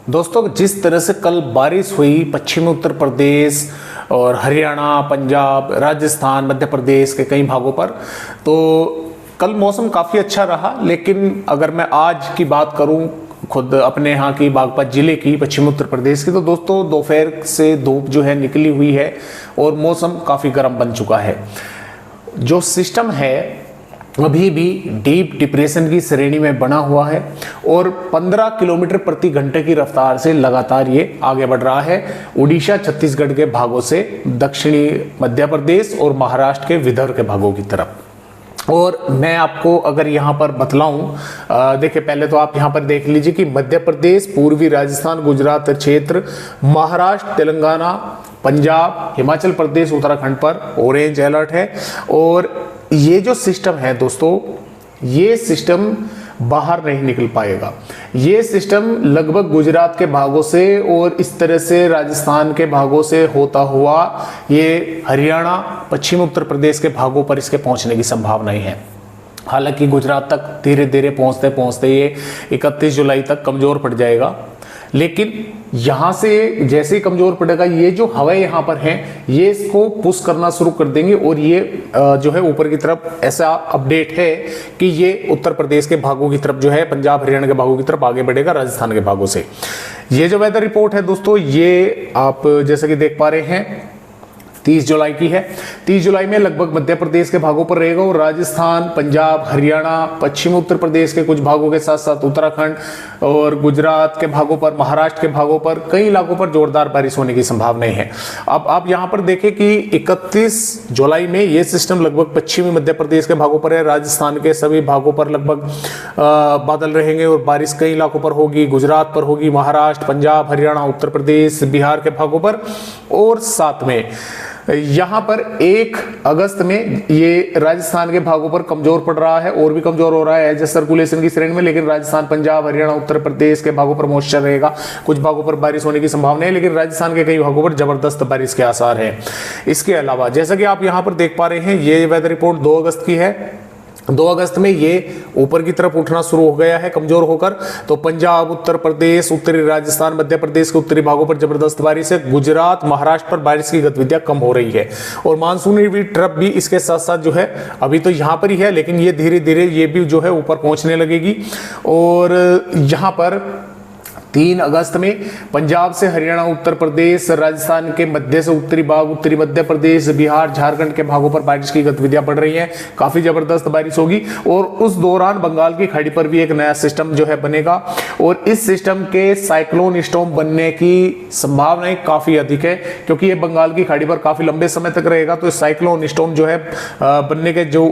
दोस्तों, जिस तरह से कल बारिश हुई पश्चिमी उत्तर प्रदेश और हरियाणा, पंजाब, राजस्थान, मध्य प्रदेश के कई भागों पर, तो कल मौसम काफ़ी अच्छा रहा। लेकिन अगर मैं आज की बात करूं खुद अपने यहाँ की बागपत जिले की, पश्चिमी उत्तर प्रदेश की, तो दोस्तों दोपहर से धूप जो है निकली हुई है और मौसम काफ़ी गर्म बन चुका है। जो सिस्टम है अभी भी डीप डिप्रेशन की श्रेणी में बना हुआ है और 15 किलोमीटर प्रति घंटे की रफ्तार से लगातार ये आगे बढ़ रहा है उड़ीसा, छत्तीसगढ़ के भागों से दक्षिणी मध्य प्रदेश और महाराष्ट्र के विदर्भ के भागों की तरफ। और मैं आपको अगर यहाँ पर बतलाऊं, देखिए पहले तो आप यहाँ पर देख लीजिए कि मध्य प्रदेश, पूर्वी राजस्थान, गुजरात क्षेत्र, महाराष्ट्र, तेलंगाना, पंजाब, हिमाचल प्रदेश, उत्तराखंड पर ऑरेंज अलर्ट है। और ये जो सिस्टम है दोस्तों, ये सिस्टम बाहर नहीं निकल पाएगा। ये सिस्टम लगभग गुजरात के भागों से और इस तरह से राजस्थान के भागों से होता हुआ ये हरियाणा, पश्चिम उत्तर प्रदेश के भागों पर इसके पहुंचने की संभावनाएं है। हालांकि गुजरात तक धीरे धीरे पहुंचते पहुंचते ये 31 जुलाई तक कमजोर पड़ जाएगा। लेकिन यहाँ से जैसे ही कमजोर पड़ेगा, ये जो हवाएं यहाँ पर हैं ये इसको पुश करना शुरू कर देंगे और ये जो है ऊपर की तरफ ऐसा अपडेट है कि ये उत्तर प्रदेश के भागों की तरफ जो है, पंजाब हरियाणा के भागों की तरफ आगे बढ़ेगा, राजस्थान के भागों से। ये जो वेदर रिपोर्ट है दोस्तों, ये आप जैसे कि देख पा रहे हैं 30 जुलाई की है। 30 जुलाई में लगभग मध्य प्रदेश के भागों पर रहेगा और राजस्थान, पंजाब, हरियाणा, पश्चिम उत्तर प्रदेश के कुछ भागों के साथ साथ उत्तराखंड और गुजरात के भागों पर, महाराष्ट्र के भागों पर, कई इलाकों पर जोरदार बारिश होने की संभावनाएं हैं। अब आप यहां पर देखें कि 31 जुलाई में यह सिस्टम लगभग पश्चिमी मध्य प्रदेश के भागों पर है। राजस्थान के सभी भागों पर लगभग बादल रहेंगे और बारिश कई इलाकों पर होगी, गुजरात पर होगी, महाराष्ट्र, पंजाब, हरियाणा, उत्तर प्रदेश, बिहार के भागों पर। और साथ में यहां पर 1 अगस्त में ये राजस्थान के भागों पर कमजोर पड़ रहा है और भी कमजोर हो रहा है एज सर्कुलेशन की श्रेणी में। लेकिन राजस्थान, पंजाब, हरियाणा, उत्तर प्रदेश के भागों पर मॉइस्चर रहेगा, कुछ भागों पर बारिश होने की संभावना है, लेकिन राजस्थान के कई भागों पर जबरदस्त बारिश के आसार हैं। इसके अलावा जैसा कि आप यहां पर देख पा रहे हैं, ये वेदर रिपोर्ट 2 अगस्त की है। 2 अगस्त में ये ऊपर की तरफ उठना शुरू हो गया है कमजोर होकर। तो पंजाब, उत्तर प्रदेश, उत्तरी राजस्थान, मध्य प्रदेश के उत्तरी भागों पर जबरदस्त बारिश है। गुजरात, महाराष्ट्र पर बारिश की गतिविधियां कम हो रही है और मानसूनी ट्रफ भी इसके साथ साथ जो है अभी तो यहां पर ही है, लेकिन ये धीरे धीरे ये भी जो है ऊपर पहुंचने लगेगी। और यहां पर 3 अगस्त में पंजाब से हरियाणा, उत्तर प्रदेश, राजस्थान के मध्य से उत्तरी भाग, उत्तरी मध्य प्रदेश, बिहार, झारखंड के भागों पर बारिश की गतिविधियां बढ़ रही हैं, काफी जबरदस्त बारिश होगी। और उस दौरान बंगाल की खाड़ी पर भी एक नया सिस्टम जो है बनेगा और इस सिस्टम के साइक्लोन स्टॉर्म बनने की संभावनाएं काफी अधिक है, क्योंकि ये बंगाल की खाड़ी पर काफी लंबे समय तक रहेगा। तो साइक्लोन स्टॉर्म जो है बनने के जो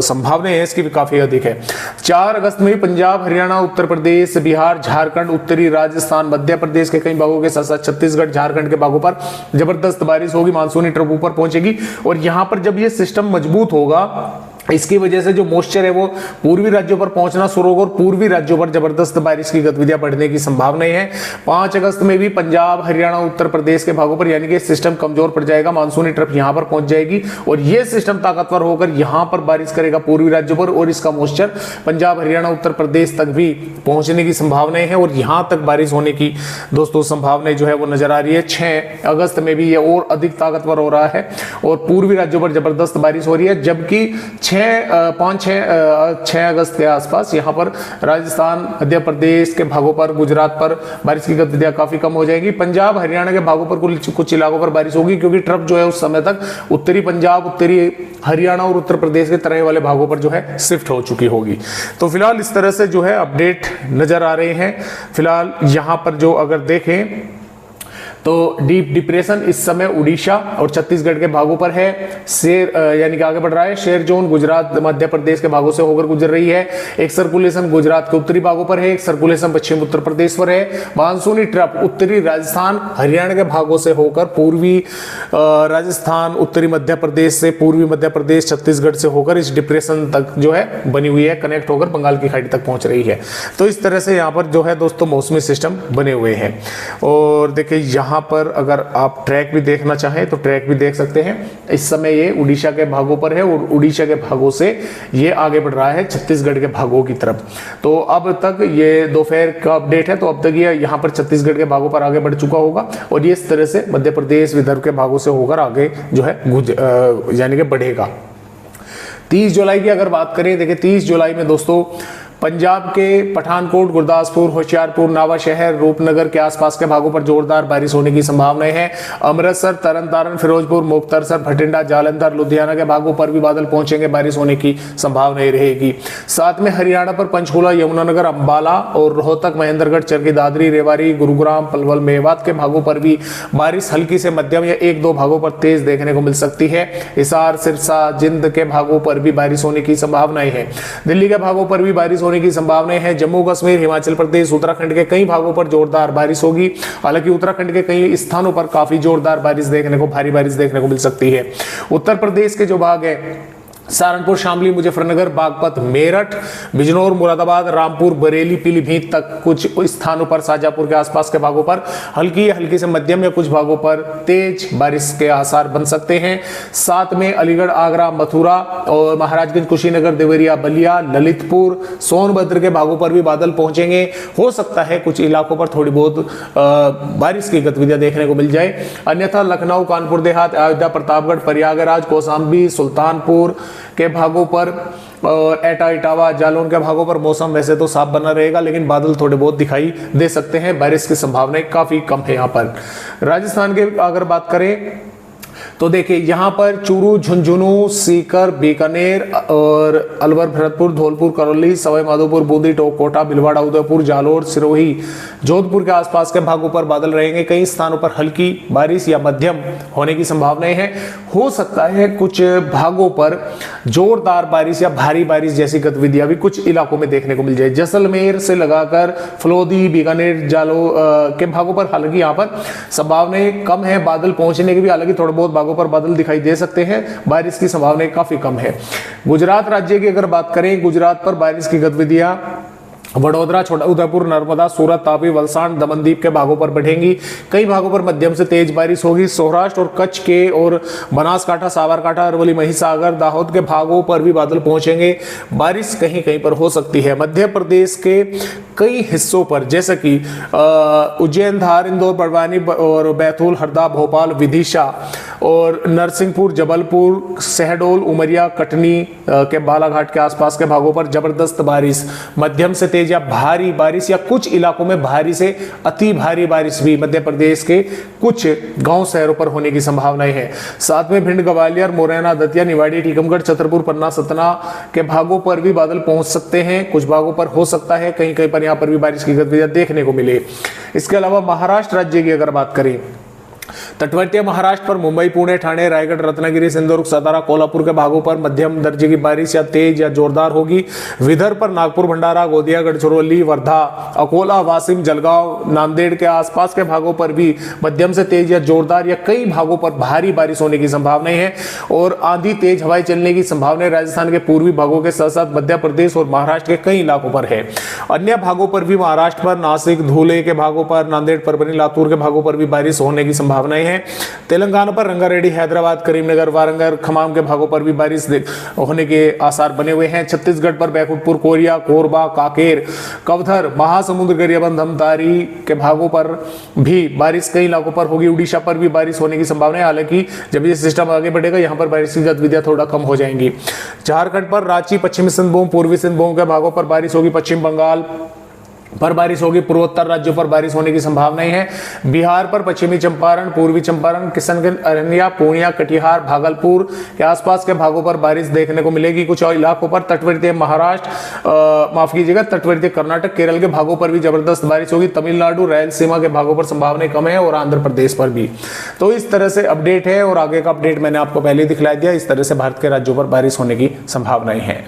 संभावनाएं है इसकी भी काफी अधिक है। 4 अगस्त में पंजाब, हरियाणा, उत्तर प्रदेश, बिहार, झारखंड, उत्तरी राजस्थान, मध्य प्रदेश के कई भागों के साथ साथ छत्तीसगढ़, झारखंड के भागों पर जबरदस्त बारिश होगी, मानसूनी ट्रफ ऊपर पहुंचेगी। और यहां पर जब ये सिस्टम मजबूत होगा, इसकी वजह से जो मॉइस्चर है वो पूर्वी राज्यों पर पहुंचना शुरू होगा और पूर्वी राज्यों पर जबरदस्त बारिश की गतिविधियां बढ़ने की संभावनाएं हैं। 5 अगस्त में भी पंजाब, हरियाणा, उत्तर प्रदेश के भागों पर यानी कि सिस्टम कमजोर पड़ जाएगा, मानसूनी ट्रफ यहां पर पहुंच जाएगी और यह सिस्टम ताकतवर होकर यहां पर बारिश करेगा पूर्वी राज्यों पर और इसका मॉइस्चर पंजाब, हरियाणा, उत्तर प्रदेश तक भी पहुंचने की संभावनाएं हैं और यहां तक बारिश होने की दोस्तों संभावनाएं जो है वो नजर आ रही है। 6 अगस्त में भी ये और अधिक ताकतवर हो रहा है और पूर्वी राज्यों पर जबरदस्त बारिश हो रही है। जबकि 6 अगस्त के आसपास यहां पर राजस्थान, मध्य प्रदेश के भागों पर, गुजरात पर बारिश की गतिविधियां काफी कम हो जाएगी। पंजाब, हरियाणा के भागों पर कुछ इलाकों पर बारिश होगी, क्योंकि ट्रफ जो है उस समय तक उत्तरी पंजाब, उत्तरी हरियाणा और उत्तर प्रदेश के तराई वाले भागों पर जो है शिफ्ट हो चुकी होगी। तो फिलहाल इस तरह से जो है अपडेट नजर आ रहे हैं। फिलहाल यहां पर जो अगर देखें तो डीप डिप्रेशन इस समय उड़ीसा और छत्तीसगढ़ के भागों पर है, शेर यानी कि आगे बढ़ रहा है। शेर जोन गुजरात, मध्य प्रदेश के भागों से होकर गुजर रही है। एक सर्कुलेशन गुजरात के उत्तरी भागों पर है, एक सर्कुलेशन पश्चिम उत्तर प्रदेश पर है। मानसूनी ट्रफ उत्तरी राजस्थान, हरियाणा के भागों से होकर पूर्वी राजस्थान, उत्तरी मध्य प्रदेश से पूर्वी मध्य प्रदेश, छत्तीसगढ़ से होकर इस डिप्रेशन तक जो है बनी हुई है, कनेक्ट होकर बंगाल की खाड़ी तक पहुंच रही है। तो इस तरह से यहाँ पर जो है दोस्तों मौसमी सिस्टम बने हुए हैं। और देखिए यहाँ यहाँ पर अगर आप ट्रैक भी देखना चाहें तो ट्रैक भी देख सकते हैं। इस समय ये उड़ीसा के भागों पर है और उड़ीसा के भागों से ये आगे बढ़ रहा है छत्तीसगढ़ के भागों की तरफ। तो अब तक ये दोपहर का अपडेट है, तो अब तक ये यहाँ पर छत्तीसगढ़ के भागों पर आगे बढ़ चुका होगा और ये इस तरह से मध्य प्रदेश विदर्भ के भागों से होकर आगे जो है यानी कि बढ़ेगा। 30 जुलाई की अगर बात करें, देखिए 30 जुलाई में दोस्तों पंजाब के पठानकोट, गुरदासपुर, होशियारपुर, नवांशहर, रूपनगर के आसपास के भागों पर जोरदार बारिश होने की संभावनाएं हैं। अमृतसर, तरनतारन, फिरोजपुर, मुक्तसर, भटिंडा, जालंधर, लुधियाना के भागों पर भी बादल पहुंचेंगे, बारिश होने की संभावनाएं रहेगी। साथ में हरियाणा पर पंचकुला, यमुनानगर, अंबाला और रोहतक, महेंद्रगढ़, चरखी दादरी, रेवाड़ी, गुरुग्राम, पलवल, मेवात के भागों पर भी बारिश हल्की से मध्यम या 1-2 भागों पर तेज देखने को मिल सकती है। हिसार, सिरसा, जिंद के भागों पर भी बारिश होने की संभावनाएं हैं। दिल्ली के भागों पर भी बारिश होने की संभावनाएं हैं। जम्मू कश्मीर, हिमाचल प्रदेश, उत्तराखंड के कई भागों पर जोरदार बारिश होगी। हालांकि उत्तराखंड के कई स्थानों पर काफी जोरदार बारिश देखने को, भारी बारिश देखने को मिल सकती है। उत्तर प्रदेश के जो भाग है, सहारनपुर, शामली, मुजफ्फरनगर, बागपत, मेरठ, बिजनौर, मुरादाबाद, रामपुर, बरेली, पीलीभीत तक कुछ स्थानों पर, शाजापुर के आसपास के भागों पर हल्की से मध्यम या कुछ भागों पर तेज बारिश के आसार बन सकते हैं। साथ में अलीगढ़, आगरा, मथुरा और महाराजगंज, कुशीनगर, देवरिया, बलिया, ललितपुर, सोनभद्र के भागों पर भी बादल पहुंचेंगे। हो सकता है कुछ इलाकों पर थोड़ी बहुत बारिश की गतिविधियां देखने को मिल जाए। अन्यथा लखनऊ, कानपुर देहात, अयोध्या, प्रतापगढ़, प्रयागराज, कौशाम्बी, सुल्तानपुर के भागों पर और एटा, इटावा, जालौन के भागों पर मौसम वैसे तो साफ बना रहेगा, लेकिन बादल थोड़े बहुत दिखाई दे सकते हैं। बारिश की संभावनाएं काफी कम है यहाँ पर। राजस्थान के अगर बात करें तो देखिए यहाँ पर चूरू, झुंझुनू, सीकर, बीकानेर और अलवर, भरतपुर, धौलपुर, करौली, सवाई माधोपुर, बूंदी, टोंक, कोटा, भीलवाड़ा, उदयपुर, जालोर, सिरोही, जोधपुर के आसपास के भागों पर बादल रहेंगे। कई स्थानों पर हल्की बारिश या मध्यम होने की संभावनाएं हैं। हो सकता है कुछ भागों पर जोरदार बारिश या भारी बारिश जैसी गतिविधियां भी कुछ इलाकों में देखने को मिल जाए। जैसलमेर से लगाकर फलोदी, बीकानेर, जालो के भागों पर हालांकि यहाँ पर संभावनाएं कम है बादल पहुंचने की भी, हालांकि थोड़े बहुत भागों पर बादल दिखाई दे सकते हैं। बारिश की संभावनाएं काफी कम है। गुजरात राज्य की अगर बात करें, गुजरात पर बारिश की गतिविधियां वडोदरा, छोटा उदयपुर, नर्मदा, सूरत, तापी, वलसाड, दमनदीप के भागों पर बढ़ेंगी। कई भागों पर मध्यम से तेज बारिश होगी। सौराष्ट्र और कच्छ के और बनासकांठा, साबरकांठा, अरवली, महिसागर, दाहोद के भागों पर भी बादल पहुंचेंगे। बारिश कहीं कहीं पर हो सकती है। मध्य प्रदेश के कई हिस्सों पर जैसे कि उज्जैन, धार, इंदौर, बड़वानी और बैतूल, हरदा, भोपाल, विदिशा और नरसिंहपुर, जबलपुर, शहडोल, उमरिया, कटनी के बालाघाट के आसपास के भागों पर जबरदस्त बारिश, मध्यम से तेज या भारी बारिश या कुछ इलाकों में भारी से अति भारी बारिश भी मध्य प्रदेश के कुछ गांव शहरों पर होने की संभावनाएं हैं। साथ में भिंड, ग्वालियर, मुरैना, दतिया, निवाड़ी, टीकमगढ़, छतरपुर, पन्ना, सतना के भागों पर भी बादल पहुंच सकते हैं। कुछ भागों पर हो सकता है कहीं कहीं पर यहाँ पर भी बारिश की गतिविधियां देखने को मिले। इसके अलावा महाराष्ट्र राज्य की अगर बात करें, तटवर्तीय महाराष्ट्र पर मुंबई, पुणे, ठाणे, रायगढ़, रत्नागिरी, सिंधुदुर्ग, सातारा, कोल्हापुर के भागों पर मध्यम दर्जे की बारिश या तेज या जोरदार होगी। विदर्भ पर नागपुर, भंडारा, गोंदिया, गढ़चिरौली, वर्धा, अकोला, वाशिम, जलगांव, नांदेड़ के आसपास के भागों पर भी मध्यम से तेज या जोरदार या कई भागों पर भारी बारिश होने की संभावनाएं हैं और आंधी तेज हवाएं चलने की संभावनाएं राजस्थान के पूर्वी भागों के साथ साथ मध्य प्रदेश और महाराष्ट्र के कई इलाकों पर है। अन्य भागों पर भी महाराष्ट्र पर नासिक, धुले के भागों पर, नांदेड़, परभनी, लातूर के भागों पर भी बारिश होने की संभावनाएं हैं। तेलंगाना पर रंगारेड्डी, हैदराबाद, करीमनगर, वारंगल, खमाम के भागों पर भी बारिश होने के आसार बने हुए हैं। छत्तीसगढ़ पर बैकुंठपुर, कोरिया, कोरबा, कांकेर, कवथर, महासमुंद, गरियाबंद, धमतारी के भागों पर भी बारिश कई इलाकों पर होगी। उड़ीसा पर भी बारिश होने की संभावना है, हालांकि जब ये सिस्टम आगे बढ़ेगा यहाँ पर बारिश की गतिविधियां थोड़ा कम हो जाएंगी। झारखंड पर रांची, पश्चिमी सिंहभूम, पूर्वी सिंहभूम के भागों पर बारिश होगी। पश्चिम बंगाल पर बारिश होगी। पूर्वोत्तर राज्यों पर बारिश होने की संभावनाएं हैं। बिहार पर पश्चिमी चंपारण, पूर्वी चंपारण, किशनगंज, अररिया, पूर्णिया, कटिहार, भागलपुर के आसपास के भागों पर बारिश देखने को मिलेगी। कुछ और इलाकों पर तटवर्तीय महाराष्ट्र, माफ कीजिएगा, तटवर्तीय कर्नाटक, केरल के भागों पर भी जबरदस्त बारिश होगी। तमिलनाडु, रायलसीमा के भागों पर संभावनाएं कम है और आंध्र प्रदेश पर भी। तो इस तरह से अपडेट है और आगे का अपडेट मैंने आपको पहले दिखला दिया। इस तरह से भारत के राज्यों पर बारिश होने की संभावनाएं हैं।